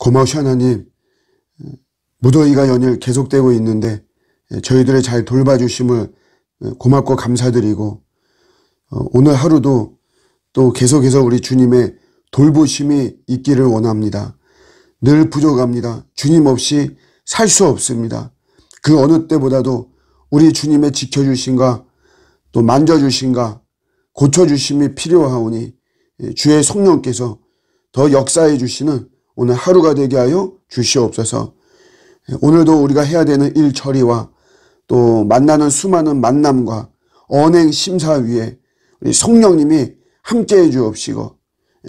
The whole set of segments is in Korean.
고마우신 하나님, 무더위가 연일 계속되고 있는데 저희들을 잘 돌봐주심을 고맙고 감사드리고, 오늘 하루도 또 계속해서 우리 주님의 돌보심이 있기를 원합니다. 늘 부족합니다. 주님 없이 살 수 없습니다. 그 어느 때보다도 우리 주님의 지켜주심과 또 만져주심과 고쳐주심이 필요하오니 주의 성령께서 더 역사해 주시는 오늘 하루가 되게 하여 주시옵소서. 오늘도 우리가 해야 되는 일 처리와 또 만나는 수많은 만남과 언행 심사 위에 우리 성령님이 함께해 주옵시고,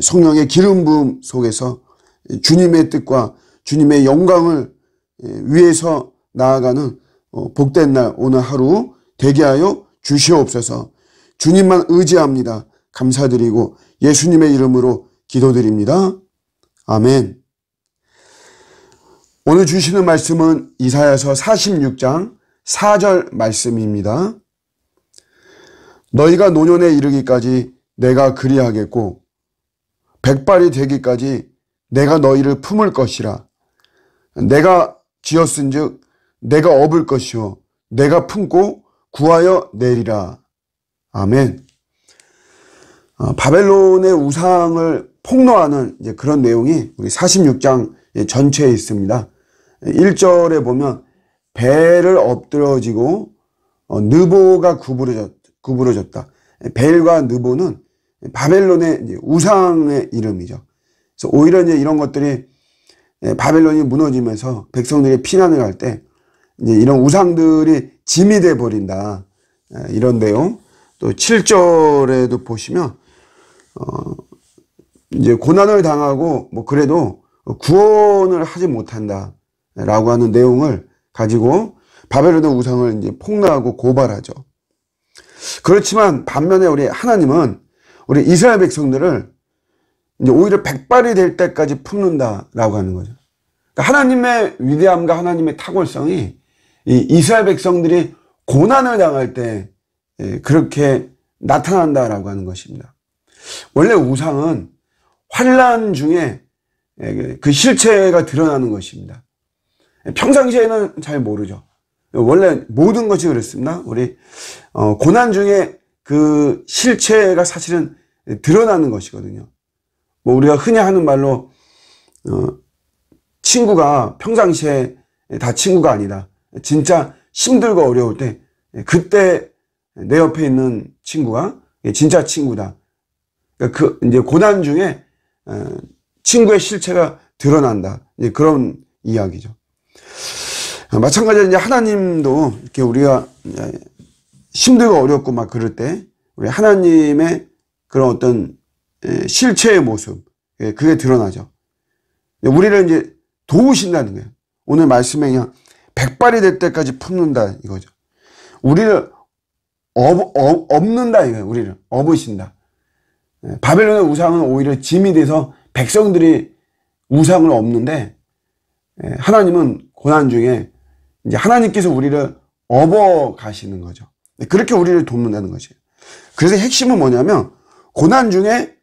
성령의 기름 부음 속에서 주님의 뜻과 주님의 영광을 위해서 나아가는 복된 날 오늘 하루 되게 하여 주시옵소서. 주님만 의지합니다. 감사드리고 예수님의 이름으로 기도드립니다. 아멘. 오늘 주시는 말씀은 이사야서 46장 4절 말씀입니다. 너희가 노년에 이르기까지 내가 그리하겠고 백발이 되기까지 내가 너희를 품을 것이라. 내가 지었은즉 내가 업을 것이요 내가 품고 구하여 내리라. 아멘. 바벨론의 우상을 폭로하는 이제 그런 내용이 우리 46장 전체에 있습니다. 1절에 보면 벨을 엎드러지고 느보가 구부러졌다. 벨과 느보는 바벨론의 이제 우상의 이름이죠. 그래서 오히려 이제 이런 것들이 바벨론이 무너지면서 백성들이 피난을 갈 때 이제 이런 우상들이 짐이 돼 버린다. 이런 내용. 또 7절에도 보시면 이제 고난을 당하고 뭐 그래도 구원을 하지 못한다라고 하는 내용을 가지고 바벨론의 우상을 이제 폭로하고 고발하죠. 그렇지만 반면에 우리 하나님은 우리 이스라엘 백성들을 이제 오히려 백발이 될 때까지 품는다라고 하는 거죠. 그러니까 하나님의 위대함과 하나님의 탁월성이 이 이스라엘 백성들이 고난을 당할 때 그렇게 나타난다라고 하는 것입니다. 원래 우상은 환난 중에 그 실체가 드러나는 것입니다. 평상시에는 잘 모르죠. 원래 모든 것이 그렇습니다. 우리 고난 중에 그 실체가 사실은 드러나는 것이거든요. 뭐 우리가 흔히 하는 말로 친구가 평상시에 다 친구가 아니다. 진짜 힘들고 어려울 때 그때 내 옆에 있는 친구가 진짜 친구다. 그러니까 그 이제 고난 중에 친구의 실체가 드러난다. 이제 그런 이야기죠. 마찬가지로 이제 하나님도 이렇게 우리가 힘들고 어렵고 막 그럴 때 우리 하나님의 그런 어떤 실체의 모습, 그게 드러나죠. 우리를 이제 도우신다는 거예요. 오늘 말씀에 그냥 백발이 될 때까지 품는다 이거죠. 우리를 업는다 이거예요. 우리를 업으신다. 바벨론의 우상은 오히려 짐이 돼서 백성들이 우상을 업는데, 하나님은 고난 중에 이제 하나님께서 우리를 업어 가시는 거죠. 그렇게 우리를 돕는다는 것이에요. 그래서 핵심은 뭐냐면 고난 중에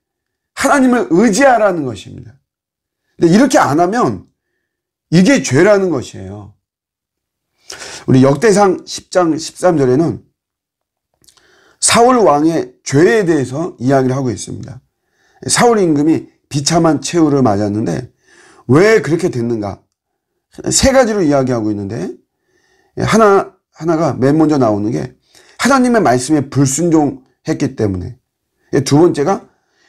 하나님을 의지하라는 것입니다. 근데 이렇게 안 하면 이게 죄라는 것이에요. 우리 역대상 10장 13절에는 사울 왕의 죄에 대해서 이야기를 하고 있습니다. 사울 임금이 비참한 최후를 맞았는데 왜 그렇게 됐는가? 세 가지로 이야기하고 있는데 하나가 맨 먼저 나오는 게 하나님의 말씀에 불순종했기 때문에, 두 번째가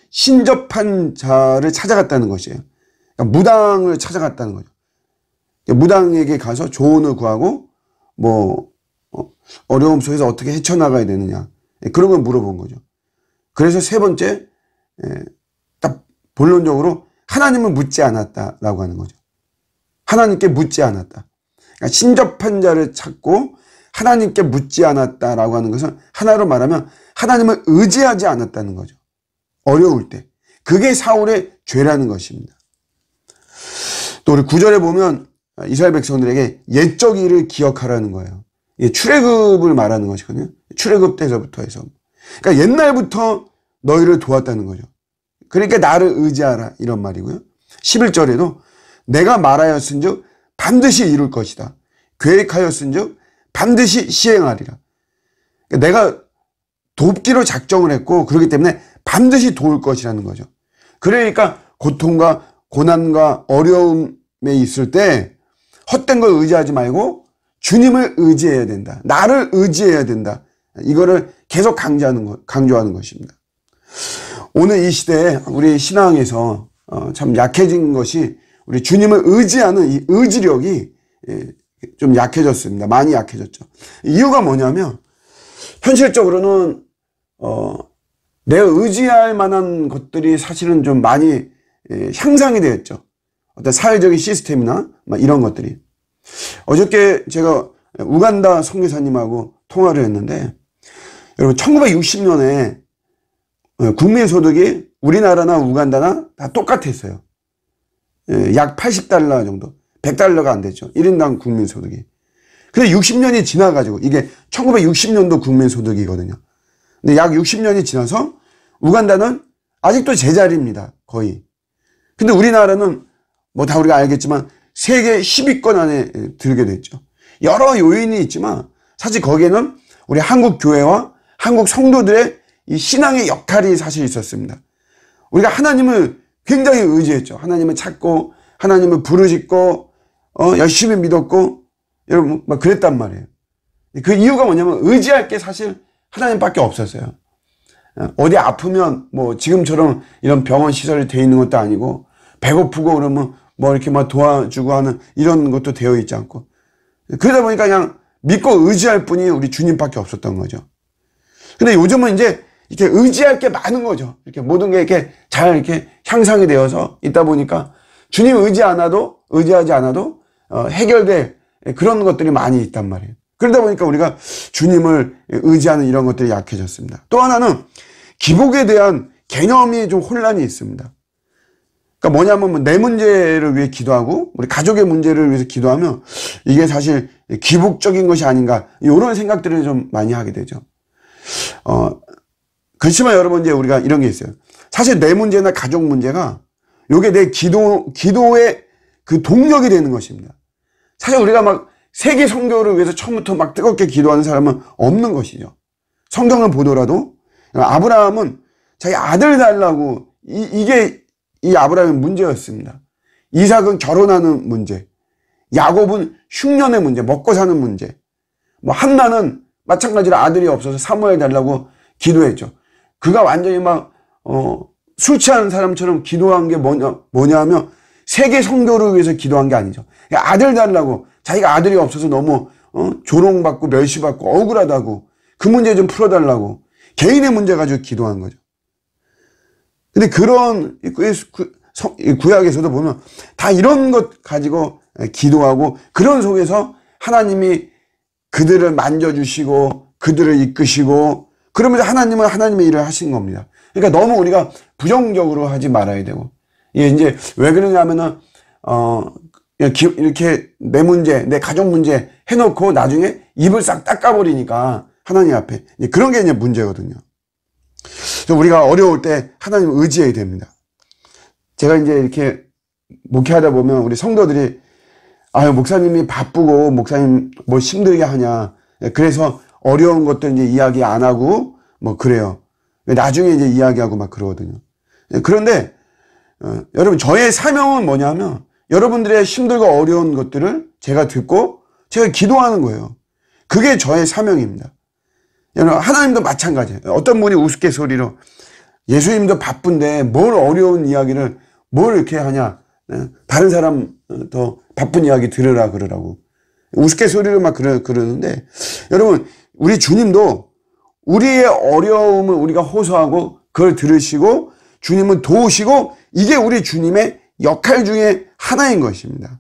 신접한 자를 찾아갔다는 것이에요. 그러니까 무당을 찾아갔다는 거죠. 무당에게 가서 조언을 구하고 뭐 어려움 속에서 어떻게 헤쳐나가야 되느냐 그런 걸 물어본 거죠. 그래서 세 번째, 딱 본론적으로 하나님을 묻지 않았다라고 하는 거죠. 하나님께 묻지 않았다. 그러니까 신접한 자를 찾고 하나님께 묻지 않았다라고 하는 것은 하나로 말하면 하나님을 의지하지 않았다는 거죠. 어려울 때. 그게 사울의 죄라는 것입니다. 또 우리 9절에 보면 이스라엘 백성들에게 옛적 일을 기억하라는 거예요. 이게 출애굽을 말하는 것이거든요. 출애굽 때서부터 해서. 그러니까 옛날부터 너희를 도왔다는 거죠. 그러니까 나를 의지하라 이런 말이고요. 11절에도 내가 말하였은즉 반드시 이룰 것이다. 계획하였은즉 반드시 시행하리라. 내가 돕기로 작정을 했고 그렇기 때문에 반드시 도울 것이라는 거죠. 그러니까 고통과 고난과 어려움에 있을 때 헛된 걸 의지하지 말고 주님을 의지해야 된다. 나를 의지해야 된다. 이거를 계속 강조하는 것입니다. 오늘 이 시대에 우리 신앙에서 참 약해진 것이 우리 주님을 의지하는 이 의지력이 좀 약해졌습니다. 많이 약해졌죠. 이유가 뭐냐면 현실적으로는 내가 의지할 만한 것들이 사실은 좀 많이 향상이 되었죠. 어떤 사회적인 시스템이나 이런 것들이. 어저께 제가 우간다 선교사님하고 통화를 했는데 여러분 1960년에 국민소득이 우리나라나 우간다나 다 똑같았어요. 약 80달러 정도. 100달러가 안 됐죠. 1인당 국민소득이. 근데 60년이 지나가지고 이게 1960년도 국민소득이거든요. 근데 약 60년이 지나서 우간다는 아직도 제자리입니다. 거의. 근데 우리나라는 뭐 다 우리가 알겠지만 세계 10위권 안에 들게 됐죠. 여러 요인이 있지만 사실 거기에는 우리 한국 교회와 한국 성도들의 이 신앙의 역할이 사실 있었습니다. 우리가 하나님을 굉장히 의지했죠. 하나님을 찾고 하나님을 부르짖고 열심히 믿었고 여러분 막 그랬단 말이에요. 그 이유가 뭐냐면 의지할 게 사실 하나님밖에 없었어요. 어디 아프면 뭐 지금처럼 이런 병원 시설이 되어 있는 것도 아니고 배고프고 그러면 뭐 이렇게 막 도와주고 하는 이런 것도 되어 있지 않고 그러다 보니까 그냥 믿고 의지할 분이 우리 주님밖에 없었던 거죠. 근데 요즘은 이제 이렇게 의지할 게 많은 거죠. 이렇게 모든 게 이렇게 잘 이렇게 향상이 되어서 있다 보니까 주님 의지하지 않아도 해결될 그런 것들이 많이 있단 말이에요. 그러다 보니까 우리가 주님을 의지하는 이런 것들이 약해졌습니다. 또 하나는 기복에 대한 개념이 좀 혼란이 있습니다. 그러니까 뭐냐면 내 문제를 위해 기도하고 우리 가족의 문제를 위해서 기도하면 이게 사실 기복적인 것이 아닌가 이런 생각들을 좀 많이 하게 되죠. 그렇지만 여러분 이제 우리가 이런 게 있어요. 사실 내 문제나 가족 문제가 이게 내 기도의 그 동력이 되는 것입니다. 사실 우리가 막 세계 선교를 위해서 처음부터 막 뜨겁게 기도하는 사람은 없는 것이죠. 성경을 보더라도 아브라함은 자기 아들 달라고 이게 이 아브라함의 문제였습니다. 이삭은 결혼하는 문제, 야곱은 흉년의 문제, 먹고 사는 문제, 뭐 한나는 마찬가지로 아들이 없어서 사무엘 달라고 기도했죠. 그가 완전히 막 술 취한 사람처럼 기도한 게 뭐냐 하면 세계 선교를 위해서 기도한 게 아니죠. 아들 달라고 자기가 아들이 없어서 너무 조롱받고 멸시받고 억울하다고 그 문제 좀 풀어달라고 개인의 문제 가지고 기도한 거죠. 근데 그런 구약에서도 보면 다 이런 것 가지고 기도하고 그런 속에서 하나님이 그들을 만져주시고 그들을 이끄시고 그러면서 하나님은 하나님의 일을 하신 겁니다. 그러니까 너무 우리가 부정적으로 하지 말아야 되고 이게 이제 왜 그러냐면은 이렇게 내 문제, 내 가족 문제 해놓고 나중에 입을 싹 닦아버리니까 하나님 앞에 그런 게 이제 문제거든요. 그래서 우리가 어려울 때 하나님을 의지해야 됩니다. 제가 이제 이렇게 목회하다 보면 우리 성도들이 아유 목사님이 바쁘고 목사님 뭐 힘들게 하냐 그래서 어려운 것들 이제 이야기 안 하고 뭐 그래요. 나중에 이제 이야기하고 막 그러거든요. 그런데 여러분 저의 사명은 뭐냐면 여러분들의 힘들고 어려운 것들을 제가 듣고 제가 기도하는 거예요. 그게 저의 사명입니다. 여러분 하나님도 마찬가지예요. 어떤 분이 우스갯소리로 예수님도 바쁜데 뭘 어려운 이야기를 뭘 이렇게 하냐. 다른 사람 더 바쁜 이야기 들으라 그러라고. 우스갯소리로 막 그러는데 여러분 우리 주님도 우리의 어려움을 우리가 호소하고 그걸 들으시고 주님은 도우시고 이게 우리 주님의 역할 중에 하나인 것입니다.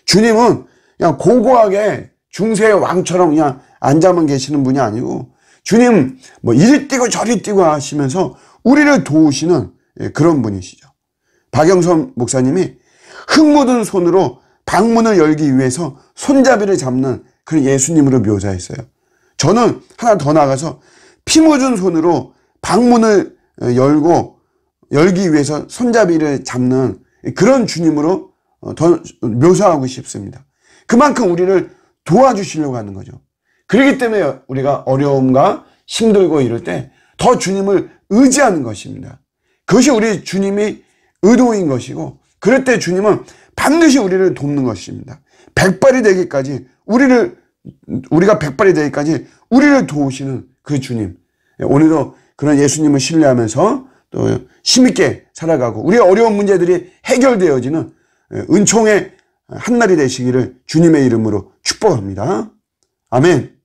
주님은 그냥 고고하게 중세의 왕처럼 그냥 앉아만 계시는 분이 아니고 주님 뭐 이리 뛰고 저리 뛰고 하시면서 우리를 도우시는 그런 분이시죠. 박영선 목사님이 흙 묻은 손으로 방문을 열기 위해서 손잡이를 잡는 그런 예수님으로 묘사했어요. 저는 하나 더 나가서 피 묻은 손으로 방문을 열기 위해서 손잡이를 잡는 그런 주님으로 더 묘사하고 싶습니다. 그만큼 우리를 도와주시려고 하는 거죠. 그렇기 때문에 우리가 어려움과 힘들고 이럴 때 더 주님을 의지하는 것입니다. 그것이 우리 주님이 의도인 것이고, 그럴 때 주님은 반드시 우리를 돕는 것입니다. 백발이 되기까지 우리가 백발이 되기까지 우리를 도우시는 그 주님. 오늘도 그런 예수님을 신뢰하면서 또 힘있게 살아가고 우리의 어려운 문제들이 해결되어지는 은총의 한날이 되시기를 주님의 이름으로 축복합니다. 아멘.